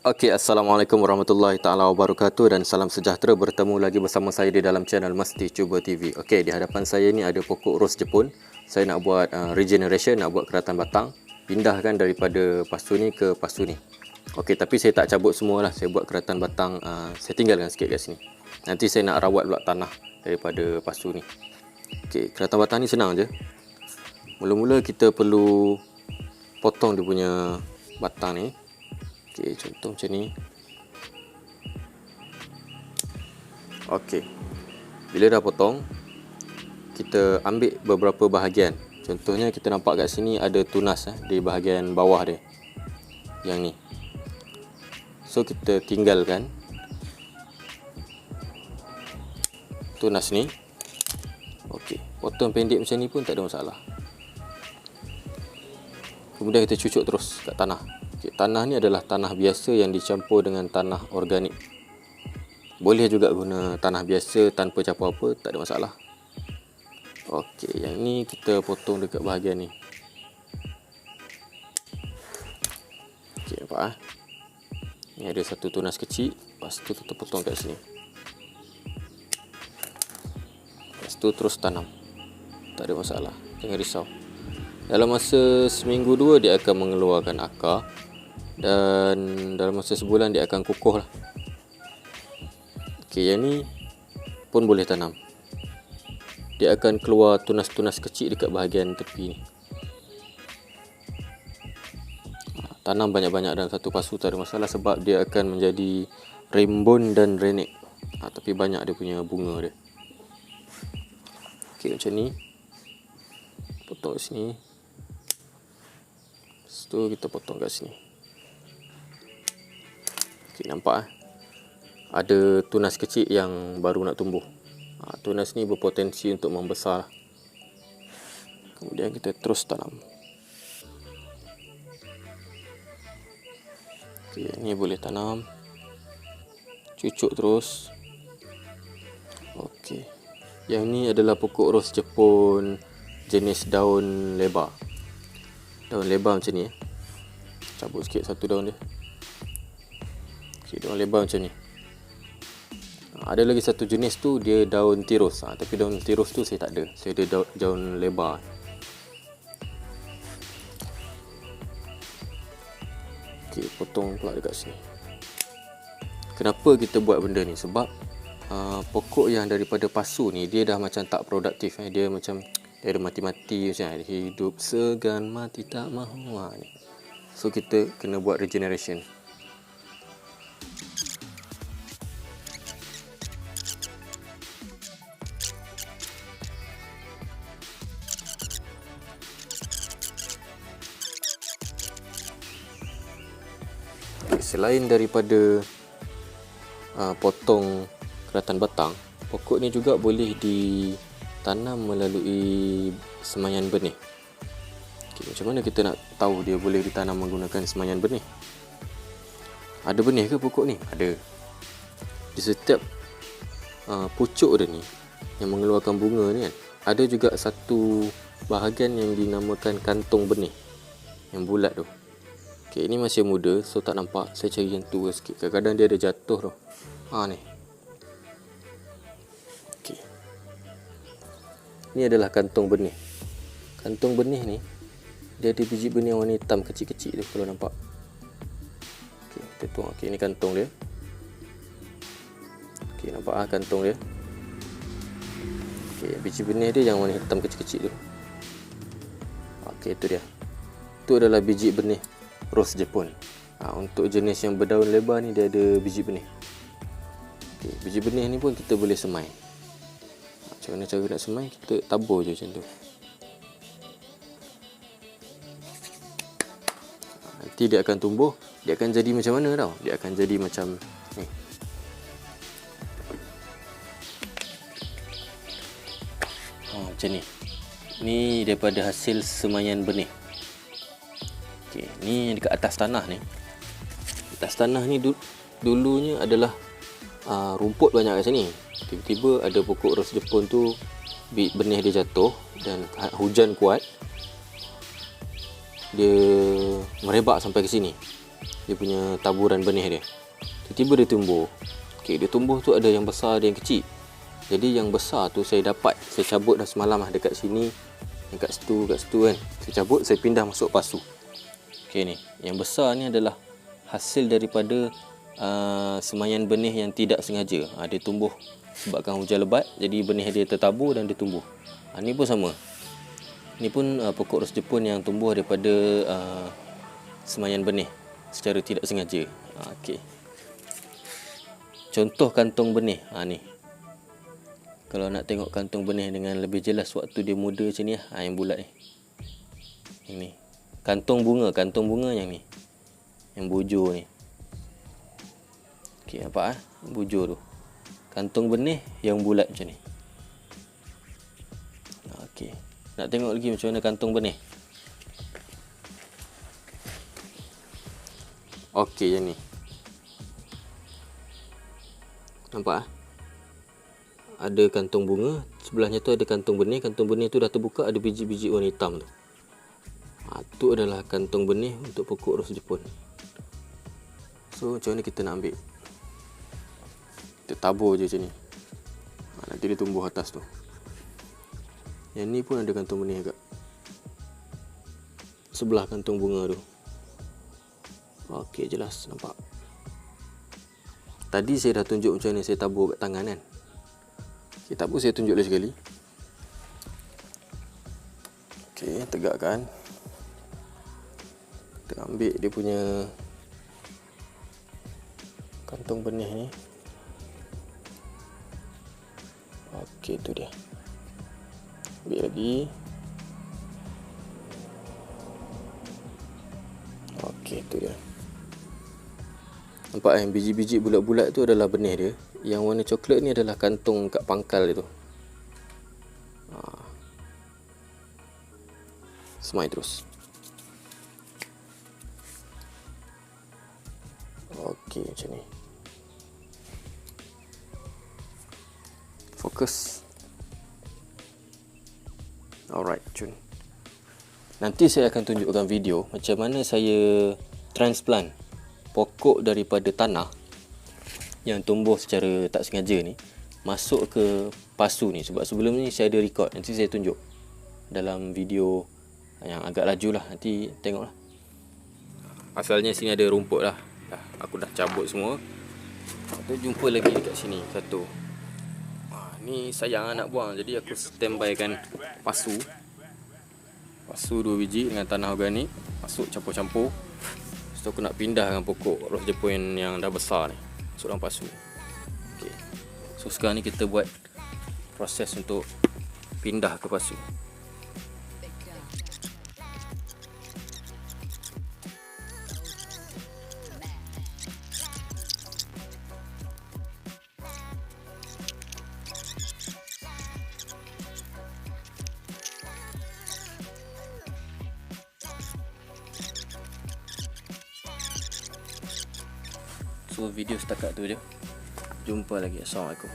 Okey, Assalamualaikum warahmatullahi taala wabarakatuh dan salam sejahtera, bertemu lagi bersama saya di dalam channel Mesti Cuba TV. Okey, di hadapan saya ni ada pokok ros Jepun. Saya nak buat regeneration, nak buat keratan batang, pindahkan daripada pasu ni ke pasu ni. Okey, tapi saya tak cabut semualah. Saya buat keratan batang, saya tinggalkan sikit kat sini. Nanti saya nak rawat pula tanah daripada pasu ni. Okey, keratan batang ni senang je. Mula-mula kita perlu potong dia punya batang ni. Okey, contoh macam ni. Okey, bila dah potong, kita ambil beberapa bahagian. Contohnya kita nampak kat sini ada tunas di bahagian bawah dia, yang ni. So kita tinggalkan tunas ni. Okey, potong pendek macam ni pun tak ada masalah. Kemudian kita cucuk terus kat tanah. Okay, tanah ni adalah tanah biasa yang dicampur dengan tanah organik. Boleh juga guna tanah biasa tanpa campur apa, tak ada masalah. Okey, yang ni kita potong dekat bahagian ni. Okey, nampak Ni ada satu tunas kecil, lepas tu kita potong kat sini. Lepas tu terus tanam. Tak ada masalah, jangan risau. Dalam masa seminggu dua dia akan mengeluarkan akar, dan dalam masa sebulan dia akan kukuh lah. Okey, yang ni pun boleh tanam. Dia akan keluar tunas-tunas kecil dekat bahagian tepi ni. Tanam banyak-banyak dalam satu pasu tak ada masalah, sebab dia akan menjadi rimbun dan renek. Tapi banyak dia punya bunga dia. Okey, macam ni. Potong kat sini. Lepas tu kita potong kat sini. Okay, nampak ada tunas kecil yang baru nak tumbuh. Tunas ni berpotensi untuk membesar. Kemudian kita terus tanam. Okay, ni boleh tanam. Cucuk terus. Okey, yang ni adalah pokok ros Jepun jenis daun lebar. Daun lebar macam ni. Cabut sikit satu daun dia. Okay, daun lebar macam ni. Ada lagi satu jenis tu, dia daun tirus. Tapi daun tirus tu saya tak ada. Saya ada daun lebar. Okay, potong pula dekat sini. Kenapa kita buat benda ni? Sebab pokok yang daripada pasu ni, dia dah macam tak produktif. Dia macam, dia ada mati-mati macam ni. Hidup segan mati tak mahu ni. So kita kena buat regeneration. Selain daripada potong keratan batang, pokok ni juga boleh ditanam melalui semaian benih. Okay, macam mana kita nak tahu dia boleh ditanam menggunakan semaian benih? Ada benih ke pokok ni? Ada. Di setiap pucuk dia ni yang mengeluarkan bunga ni kan, ada juga satu bahagian yang dinamakan kantung benih, yang bulat tu. Okay, ini masih muda, so tak nampak. Saya cari yang tua sikit. Kadang-kadang dia ada jatuh tu. Ni. Okay. Ni adalah kantung benih. Kantung benih ni, dia ada biji benih warna hitam kecil-kecil tu kalau nampak. Okay, kita tuang. Okay, ni kantung dia. Okay, nampak kantung dia. Okay, biji benih dia yang warna hitam kecil-kecil tu. Okay, itu dia. Itu adalah biji benih ros Jepun. Untuk jenis yang berdaun lebar ni, dia ada biji benih. Okay, biji benih ni pun kita boleh semai. Macam mana cara nak semai? Kita tabur je macam tu. Nanti dia akan tumbuh. Dia akan jadi macam mana tau? Dia akan jadi macam ni. Macam ni. Ni daripada hasil semaian benih. Okay, ni dekat atas tanah ni. Atas tanah ni dulunya adalah rumput banyak kat sini. Tiba-tiba ada pokok ros Jepun tu, benih dia jatuh dan hujan kuat, dia merebak sampai ke sini. dia punya taburan benih dia. Tiba-tiba dia tumbuh. Okey, dia tumbuh tu ada yang besar, ada yang kecil. Jadi yang besar tu saya cabut dah semalam lah dekat sini, dekat situ kan. Saya cabut, saya pindah masuk pasu. Okey ni, yang besar ni adalah hasil daripada semaian benih yang tidak sengaja. Dia tumbuh sebabkan hujan lebat, jadi benih dia tertabur dan dia tumbuh. Ni pun sama. Ni pun pokok ros Jepun yang tumbuh daripada semaian benih secara tidak sengaja. Okey. Contoh kantung benih. Ni. Kalau nak tengok kantung benih dengan lebih jelas waktu dia muda macam ni, yang bulat ni. Ini. Kantung bunga yang ni. Yang bujur ni. Okey, nampak bujur tu. Kantung benih yang bulat macam ni. Okey. Nak tengok lagi macam mana kantung benih. Okey, yang ni. Nampak ada kantung bunga, sebelahnya tu ada kantung benih. Kantung benih tu dah terbuka, ada biji-biji warna hitam tu. Tu adalah kantung benih untuk pokok ros Jepun. So macam mana kita nak ambil? Kita tabur je macam ni. Nanti dia tumbuh atas tu. Yang ni pun ada kantung benih agak sebelah kantung bunga tu. Okey, jelas nampak. Tadi saya dah tunjuk macam mana saya tabur kat tangan kan. Okay, tak apa, saya tunjuk lagi sekali. Okey, tegakkan. Kita ambil dia punya kantung benih ni. Okey, tu dia. Ambil lagi. Okey, tu dia. Nampak kan, biji-biji bulat-bulat tu adalah benih dia. Yang warna coklat ni adalah kantung kat pangkal dia tu. Semai terus. Okey, macam ni. Fokus. Alright, cun. Nanti saya akan tunjukkan video macam mana saya transplant pokok daripada tanah yang tumbuh secara tak sengaja ni masuk ke pasu ni. Sebab sebelum ni saya ada record, nanti saya tunjuk dalam video yang agak laju lah. Nanti tengok lah. Asalnya sini ada rumput lah. Aku dah cabut semua. Tu jumpa lagi dekat sini satu. Ni sayang nak buang, jadi aku standbykan pasu 2 biji dengan tanah organik. Masuk campur-campur. Lepas tu aku nak pindahkan pokok ros Jepun yang dah besar ni masuk dalam pasu. Okay. So sekarang ni kita buat proses untuk pindah ke pasu. So video setakat tu je. Jumpa lagi. Assalamualaikum.